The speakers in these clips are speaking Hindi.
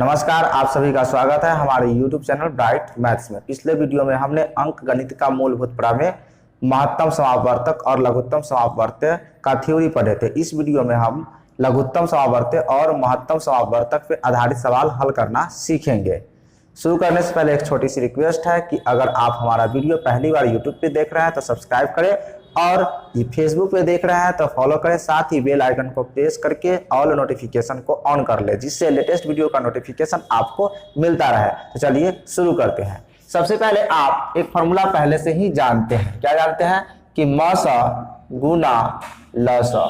नमस्कार, आप सभी का स्वागत है हमारे YouTube चैनल ब्राइट मैथ्स में। पिछले वीडियो में हमने अंक गणित का मूलभूत प्रमेय, महत्तम समापवर्तक और लघुत्तम समापवर्त्य का थ्योरी पढ़े थे। इस वीडियो में हम लघुत्तम समापवर्त्य और महत्तम समापवर्तक पर आधारित सवाल हल करना सीखेंगे। शुरू करने से पहले एक छोटी सी रिक्वेस्ट है कि अगर आप हमारा वीडियो पहली बार YouTube पे देख रहे हैं तो सब्सक्राइब करें और ये फेसबुक पे देख रहे हैं तो फॉलो करें, साथ ही बेल आइकन को प्रेस करके ऑल नोटिफिकेशन को ऑन कर ले, जिससे लेटेस्ट वीडियो का नोटिफिकेशन आपको मिलता रहे। तो चलिए शुरू करते हैं। सबसे पहले आप एक फॉर्मूला पहले से ही जानते हैं। क्या जानते हैं कि म स गुना ल स,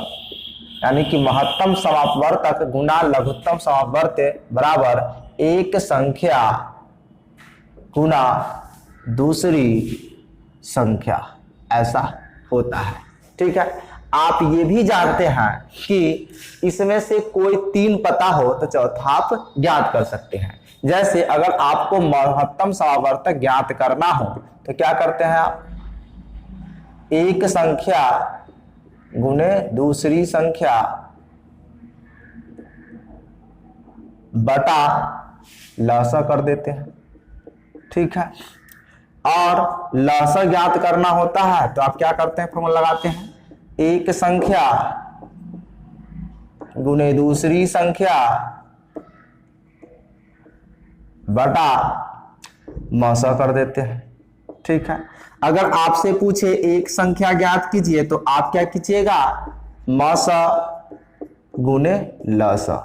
यानी कि महत्तम समापवर्तक गुना लघुत्तम समापवर्त्य बराबर एक संख्या गुना दूसरी संख्या, ऐसा होता है। ठीक है, आप ये भी जानते हैं कि इसमें से कोई तीन पता हो तो चौथा आप ज्ञात कर सकते हैं। जैसे अगर आपको महत्तम समापवर्तक ज्ञात करना हो तो क्या करते हैं आप, एक संख्या गुने दूसरी संख्या बटा लसा कर देते हैं। ठीक है, और लसा ज्ञात करना होता है तो आप क्या करते हैं, फॉर्मूला लगाते हैं, एक संख्या गुने दूसरी संख्या बटा मसा कर देते हैं। ठीक है, अगर आपसे पूछे एक संख्या ज्ञात कीजिए तो आप क्या कीजिएगा, मसा गुने लसा,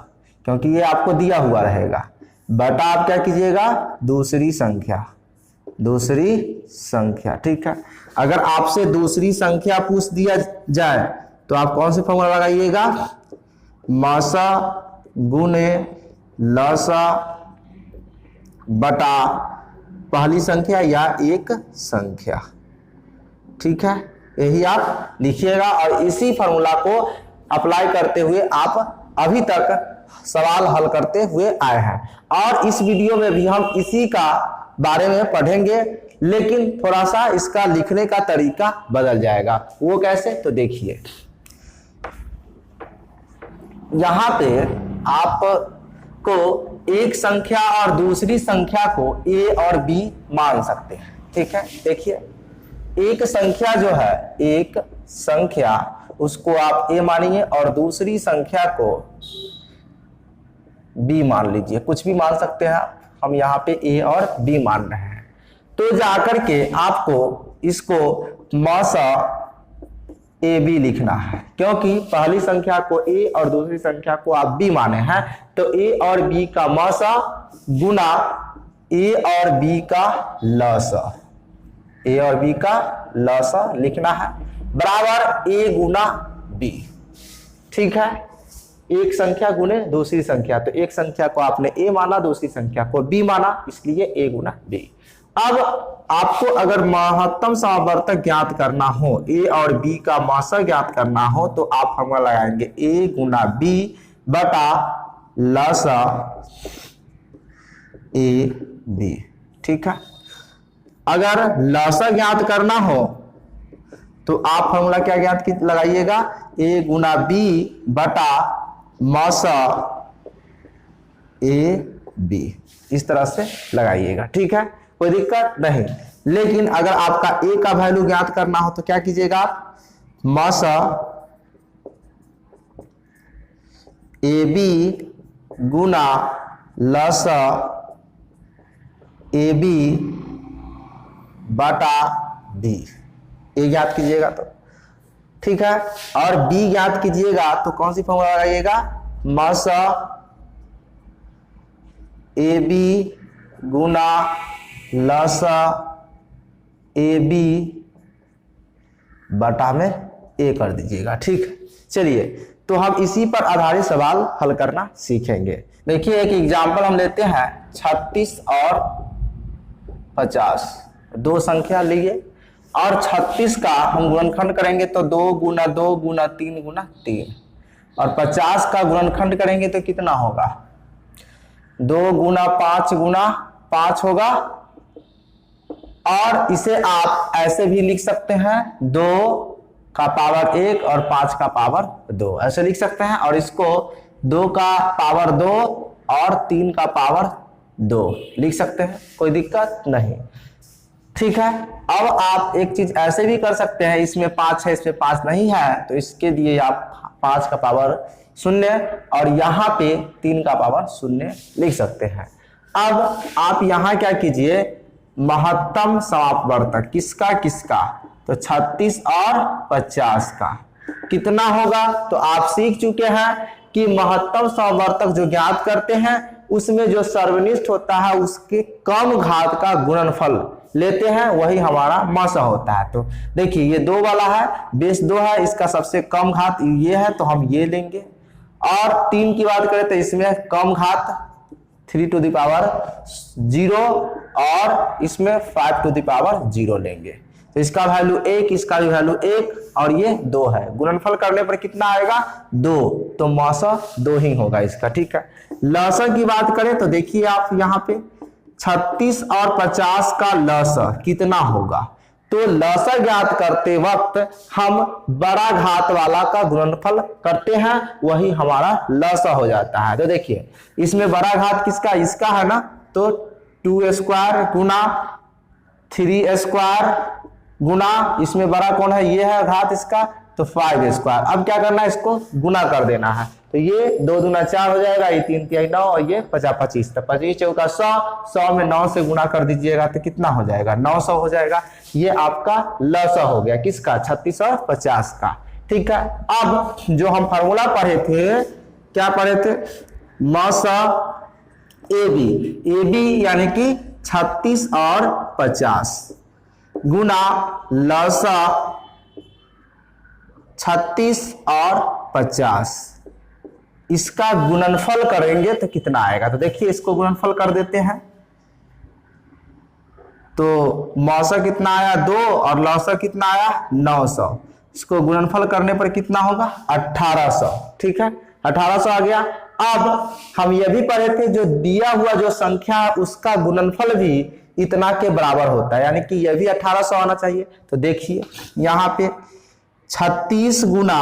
क्योंकि ये आपको दिया हुआ रहेगा, बटा आप क्या कीजिएगा, दूसरी संख्या। ठीक है, अगर आपसे दूसरी संख्या पूछ दिया जाए तो आप कौन से फॉर्मूला लगाइएगा, मासा गुने लसा बटा पहली संख्या या एक संख्या। ठीक है, यही आप लिखिएगा और इसी फॉर्मूला को अप्लाई करते हुए आप अभी तक सवाल हल करते हुए आए हैं। और इस वीडियो में भी हम इसी का बारे में पढ़ेंगे, लेकिन थोड़ा सा इसका लिखने का तरीका बदल जाएगा। वो कैसे, तो देखिए, यहां पे आपको एक संख्या और दूसरी संख्या को a और b मान सकते हैं। ठीक है, देखिए, एक संख्या जो है, एक संख्या उसको आप a मानिए और दूसरी संख्या को b मान लीजिए, कुछ भी मान सकते हैं आप, हम यहाँ पे a और b मान रहे हैं। तो जाकर के आपको इसको मसा ab लिखना है, क्योंकि पहली संख्या को a और दूसरी संख्या को आप b माने हैं, तो a और b का मसा गुना a और b का लसा, a और b का लसा लिखना है, बराबर a गुना b। ठीक है, एक संख्या गुने दूसरी संख्या, तो एक संख्या को आपने a माना, दूसरी संख्या को b माना, इसलिए a गुना b। अब आपको अगर महत्तम समापवर्तक ज्ञात करना हो, a और b का मासा ज्ञात करना हो, तो आप फॉर्मूला लगाएंगे a गुना b बटा लसा a b। ठीक है, अगर लसा ज्ञात करना हो तो आप फॉर्मूला क्या ज्ञात लगाइएगा, a गुना b बटा मसा a b, इस तरह से लगाइएगा। ठीक है, कोई दिक्कत नहीं। लेकिन अगर आपका a का वैल्यू ज्ञात करना हो तो क्या कीजिएगा आप, मसा ab गुना लसा ab बटा b, a ज्ञात कीजिएगा तो। ठीक है, और b ज्ञात कीजिएगा तो कौन सी फॉर्मूला लगाइएगा, मसा ab गुना लसा ab बटा में a कर दीजिएगा। ठीक है, चलिए, तो हम इसी पर आधारित सवाल हल करना सीखेंगे। देखिए, एक एग्जांपल हम लेते हैं, 36 और 50, दो संख्या लिए और 36 का हम गुणनखंड करेंगे तो 2 गुना 2 गुना 3 गुना 3, और 50 का गुणनखंड करेंगे तो कितना होगा, 2 गुना 5 होगा। और इसे आप ऐसे भी लिख सकते हैं, 2 का पावर 1 और 5 का पावर 2, ऐसे लिख सकते हैं। और इसको 2 का पावर 2 और 3 का पावर 2 लिख सकते हैं, कोई दिक्कत नहीं। ठीक है, अब आप एक चीज ऐसे भी कर सकते हैं, इसमें 5 है इसमें 5 नहीं है, तो इसके लिए आप 5 का पावर 0 और यहाँ पे 3 का पावर 0 लिख सकते हैं। अब आप यहाँ क्या कीजिए, महत्तम समापवर्तक किसका किसका, तो 36 और 50 का कितना होगा, तो आप सीख चुके हैं कि महत्तम समापवर्तक जो ज्ञात करते हैं उसमें जो सर्वनिष्ठ होता है उसके कम घात का गुणनफल लेते हैं, वही हमारा मसा होता है। तो देखिए ये 2 वाला है, बेस 2 है, इसका सबसे कम घात ये है तो हम ये लेंगे। और 3 की बात करें तो इसमें कम घात 3 टू द पावर 0 और इसमें 5 टू द पावर 0 लेंगे। तो इसका वैल्यू 1, इसका भी वैल्यू 1 और ये 2 है। गुणनफल करने पर कितना आएगा, 2, तो मौसा 2 ही होगा इसका। ठीक है, लसा की बात करें तो देखिए आप यहाँ पे 36 और 50 का लसा कितना होगा, तो लसा ज्ञात करते वक्त हम बड़ा घात वाला का गुणनफल करते हैं, वही हमारा लसा हो जाता है। तो देखिए इसमें बड़ा घात किसका, इसका है ना, तो 2 स्क्वायर गुना 3 स्क्वायर गुना इसमें बड़ा कौन है, ये है घात इसका, तो 5 स्क्वायर। अब क्या करना है, इसको गुना कर देना है, तो ये 2 दूना 4 हो जाएगा, ये 3 3 9 और ये 50 25, तो 25 चौका 100, 100 में 9 से गुना कर दीजिएगा तो कितना हो जाएगा, 900 हो जाएगा। ये आपका लसा हो गया किसका, 36 और 50 का। ठीक है, अब जो हम फार्मूला पढ़े थे, क्या पढ़े थे, मसा ए बी यानी कि 36 और 50 गुना लसा 36 और 50, इसका गुणनफल करेंगे तो कितना आएगा। तो देखिए इसको गुणनफल कर देते हैं, तो मौसा कितना आया 2 और लौसा कितना आया 900, इसको गुणनफल करने पर कितना होगा 1800। ठीक है, 1800 आ गया। अब हम ये भी पढ़े थे जो दिया हुआ जो संख्या है उसका गुणनफल भी इतना के बराबर होता है, यानी कि यह भी 1800 आना चाहिए। तो देखिए यहाँ पे 36 गुना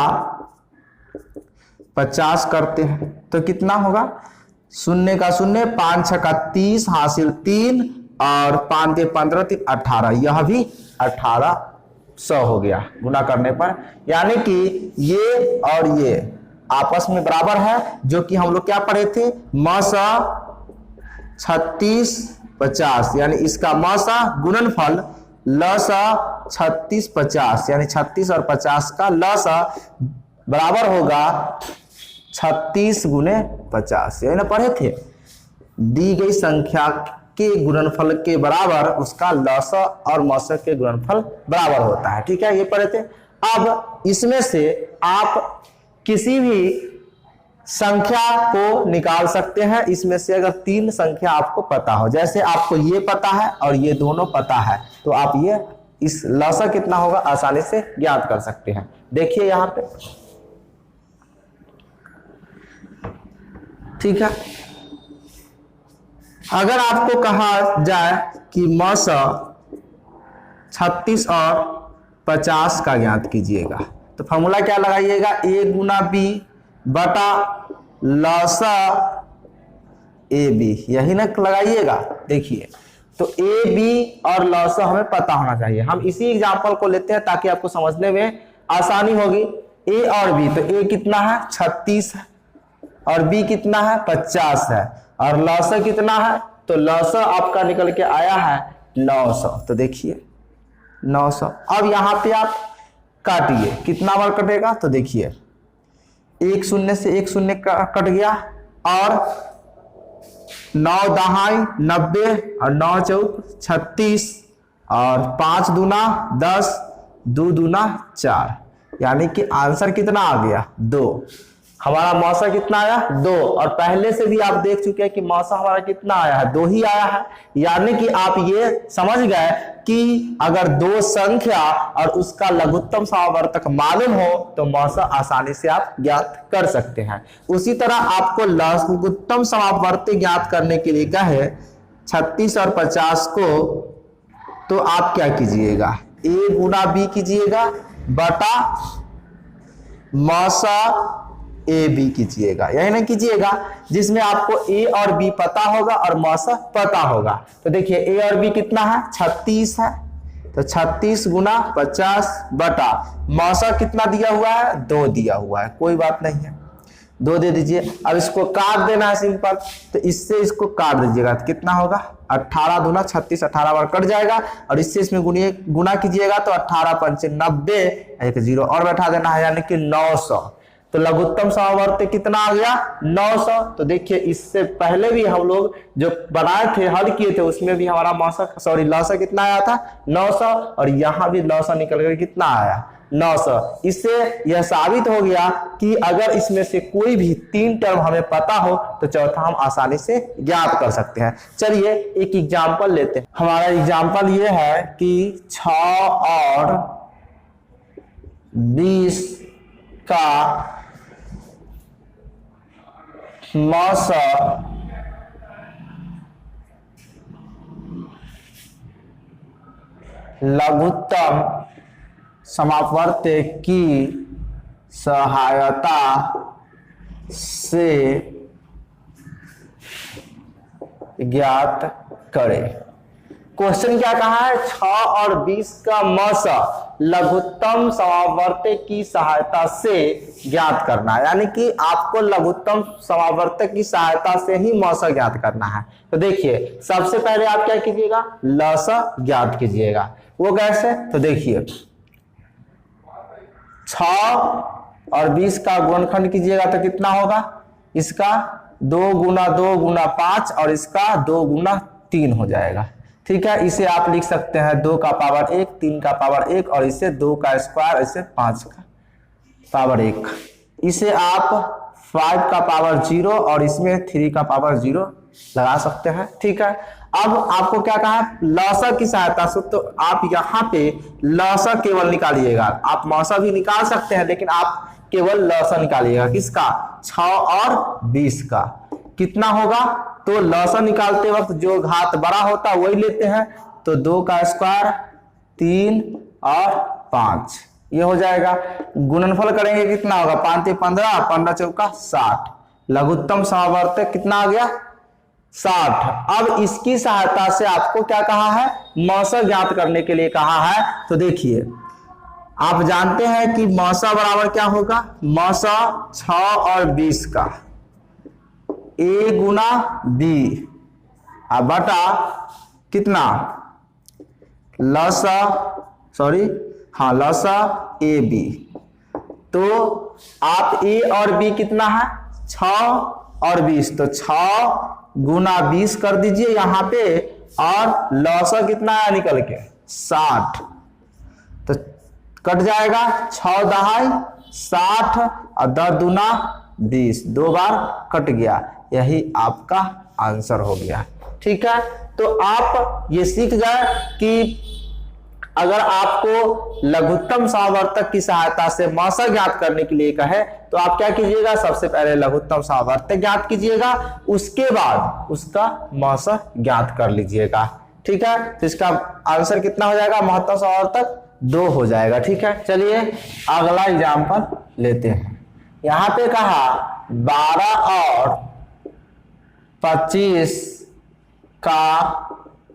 50 करते हैं तो कितना होगा, 0 का 0, 5 6 का 30 हासिल 3 और 5 के 15 3 18, यह भी 1800 हो गया गुना करने पर। यानी कि ये और ये आपस में बराबर है, जो कि हम लोग क्या पढ़े थे, मसा 36 50, यानी इसका मसा गुणनफल लसा 36 50, यानी 36 और 50 का लसा बराबर होगा 36 गुने 50, यही ना पढ़े थे। दी गई संख्या के गुणनफल के बराबर उसका लसा और मसा के गुणनफल बराबर होता है। ठीक है, ये पढ़े थे। अब इसमें से आप किसी भी संख्या को निकाल सकते हैं, इसमें से अगर 3 संख्या आपको पता हो, जैसे आपको ये पता है और ये दोनों पता है, तो आप ये इस लसा कितना होगा आसानी से ज्ञात कर सकते हैं। देखिए यहाँ पे, ठीक है, अगर आपको कहा जाए कि मसा 36 और 50 का ज्ञात कीजिएगा, तो फॉर्मूला क्या लगाइएगा, a गुना b बटा लसा ए बी, यही ना लगाइएगा। देखिए तो ए बी और लसा हमें पता होना चाहिए। हम इसी एग्जांपल को लेते हैं ताकि आपको समझने में आसानी होगी। ए और बी, तो ए कितना है 36 है और बी कितना है 50 है, और लसा कितना है, तो लसा आपका निकल के आया है 900। तो देखिए 900। अब यहाँ पे आप काटिए, कितना बार कटेगा, तो देखिए 1 0 से 1 0 कट गया, और 9 दहाई 90 और 9 चौक 36 और 5 दूना 10, 2 दूना 4, यानी कि आंसर कितना आ गया 2। हमारा मौसा कितना आया 2, और पहले से भी आप देख चुके हैं कि मौसा हमारा कितना आया है 2 ही आया है। यानी कि आप ये समझ गए कि अगर 2 संख्या और उसका लघुत्तम समावर्तक मालूम हो तो मौसा आसानी से आप ज्ञात कर सकते हैं। उसी तरह आपको लघुत्तम समावर्ती ज्ञात करने के लिए कहे 36 और 50 को, तो आप क्या कीजिएगा, a गुना b कीजिएगा बटा मौसा ए बी कीजिएगा, यही ना कीजिएगा जिसमें आपको ए और बी पता होगा और मौसा पता होगा। तो देखिए ए और बी कितना है 36 है, तो 36 गुना 50 बटा मौसा कितना दिया हुआ है 2 दिया हुआ है, कोई बात नहीं है 2 दे दीजिए। अब इसको काट देना है सिंपल, तो इससे इसको काट दीजिएगा तो कितना होगा 18 दूना 36, 18 बार कट जाएगा और इससे इसमें गुना कीजिएगा तो 18 पंचे 90, एक 0 और बैठा देना है यानी कि 900। तो लघुत्तम समवर्त कितना आ गया 900। तो देखिए इससे पहले भी हम लोग जो बनाए थे हल किए थे उसमें भी हमारा लौसा कितना आया था 900 और यहाँ भी लौसा निकल कर कितना आया 900। इससे यह साबित हो गया कि अगर इसमें से कोई भी 3 टर्म हमें पता हो तो चौथा हम आसानी से ज्ञात कर सकते हैं। चलिए एक एग्जांपल लेते हैं। हमारा एग्जांपल ये है कि 6 और 20 का मौसा लघुत्तम समापवर्त्य की सहायता से ज्ञात करें। क्वेश्चन क्या कहा है 6 और 20 का मौसा लघुत्तम समापवर्त्य की सहायता से ज्ञात करना है, यानी कि आपको लघुत्तम समापवर्त्य की सहायता से ही मौसा ज्ञात करना है। तो देखिए सबसे पहले आप क्या कीजिएगा लसा ज्ञात कीजिएगा। वो कैसे, तो देखिए 6 और 20 का गुणनखंड कीजिएगा तो कितना होगा, इसका 2 गुना 2 गुना 5 और इसका 2 गुना 3 हो जाएगा। ठीक है, इसे आप लिख सकते हैं 2 का पावर 1, 3 का पावर 1 और इसे 2 का स्क्वायर, इसे 5 का पावर 1। इसे आप 5 का पावर 0 और इसमें 3 का पावर 0 लगा सकते हैं। ठीक है, अब आपको क्या कहा लौसा की सहायता से, तो आप यहाँ पे लौसा केवल निकालिएगा। आप मौसा भी निकाल सकते हैं लेकिन आप केवल लौसा निकालिएगा किसका 6 और 20 का। कितना होगा, तो लौसा निकालते वक्त जो घात बड़ा होता है वही लेते हैं, तो 2 का स्क्वायर 3 और 5 ये हो जाएगा। गुणनफल करेंगे कितना होगा 5 × 15, 15 चौका 60। लघुत्तम समापवर्त्य कितना आ गया 60। अब इसकी सहायता से आपको क्या कहा है मौसा ज्ञात करने के लिए कहा है। तो देखिए आप जानते हैं कि मौसा बराबर क्या होगा, मौसा 6 और 20 का a गुना b बटा कितना लसा लसा ए बी। तो आप a और b कितना है 6 और 20, तो 6 गुना 20 कर दीजिए यहाँ पे और लौसा कितना है निकल के 60, तो कट जाएगा 6 दहाई 60 और 10 दूना 20, 2 बार कट गया, यही आपका आंसर हो गया। ठीक है, तो आप ये सीख गए कि अगर आपको लघुत्तम समावर्तक की सहायता से मौसा ज्ञात करने के लिए कहे तो आप क्या कीजिएगा सबसे पहले लघुत्तम समावर्तक ज्ञात कीजिएगा, उसके बाद उसका मौसा ज्ञात कर लीजिएगा। ठीक है, तो इसका आंसर कितना हो जाएगा महत्तम समावर्तक 2 हो जाएगा। ठीक है, चलिए अगला एग्जाम्पल लेते हैं। यहां पे कहा 12 और 25 का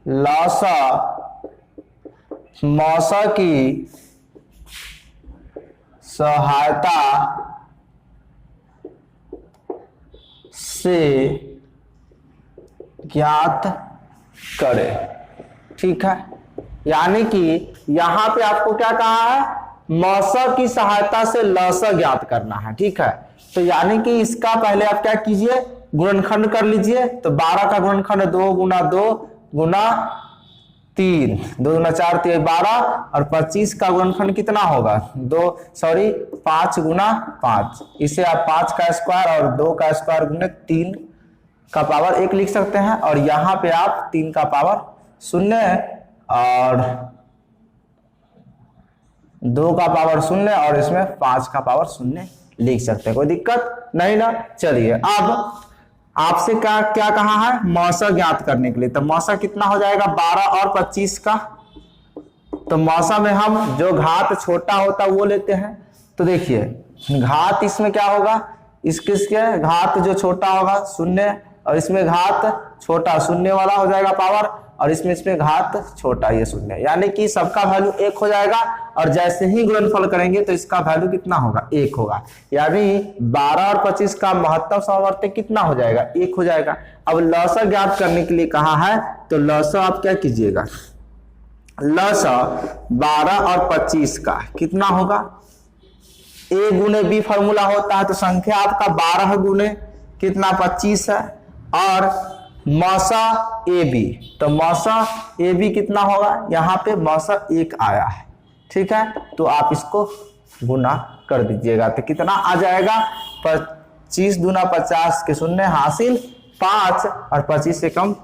लौसा मौसा की सहायता से ज्ञात करे। ठीक है, यानी कि यहां पे आपको क्या कहा है मौसा की सहायता से लौसा ज्ञात करना है। ठीक है, तो यानी कि इसका पहले आप क्या कीजिए गुणनखंड कर लीजिए। तो 12 का गुणनखंड 2 गुना 2 गुना 3, 2 गुना 4 3 12 और 25 का गुणनखंड कितना होगा 5 गुना 5। इसे आप 5 का स्क्वायर और 2 का स्क्वायर गुने 3 का पावर 1 लिख सकते हैं और यहाँ पे आप 3 का पावर 0 और 2 का पावर 0 और इसमें 5 का पावर 0 लिख सकते हैं, कोई दिक्कत नहीं ना। चलिए अब आपसे क्या क्या कहा है मौसा ज्ञात करने के लिए, तो मौसा कितना हो जाएगा 12 और 25 का। तो मौसा में हम जो घात छोटा होता है वो लेते हैं। तो देखिए घात इसमें क्या होगा इसके घात जो छोटा होगा शून्य, और इसमें घात छोटा शून्य वाला हो जाएगा पावर, और इसमें घात छोटा ये शून्य, यानी कि सबका वैल्यू 1 हो जाएगा। और जैसे ही गुणनफल करेंगे तो इसका वैल्यू कितना होगा, 1 होगा। यानी 12 और 25 का महत्तम समवर्तक कितना हो जाएगा, 1 हो जाएगा। अब लसा ज्ञात करने के लिए कहा है, तो लसा आप क्या कीजिएगा, लसा 12 और 25 का कितना होगा, a गुने b फॉर्मूला होता है, तो संख्या आपका 12 गुने कितना 25 है, और मौसा ए बी, तो मौसा ए बी कितना होगा, यहाँ पे मौसा 1 आया है, ठीक है। तो आप इसको गुना कर दीजिएगा, तो कितना आ जाएगा, 25 दूना 50 के शून्य हासिल 5, और 25 से कम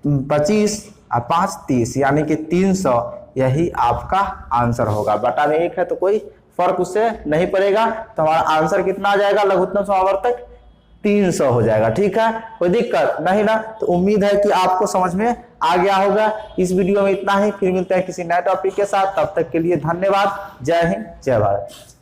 25 और 5 30, यानी कि 300, यही आपका आंसर होगा। बटा में 1 है तो कोई फर्क उससे नहीं पड़ेगा, तो हमारा आंसर कितना आ जाएगा, लघुत्तम समावर्तक 300 हो जाएगा, ठीक है। कोई दिक्कत नहीं ना। तो उम्मीद है कि आपको समझ में आ गया होगा। इस वीडियो में इतना ही, फिर मिलते हैं किसी नए टॉपिक के साथ, तब तक के लिए धन्यवाद। जय हिंद, जय भारत।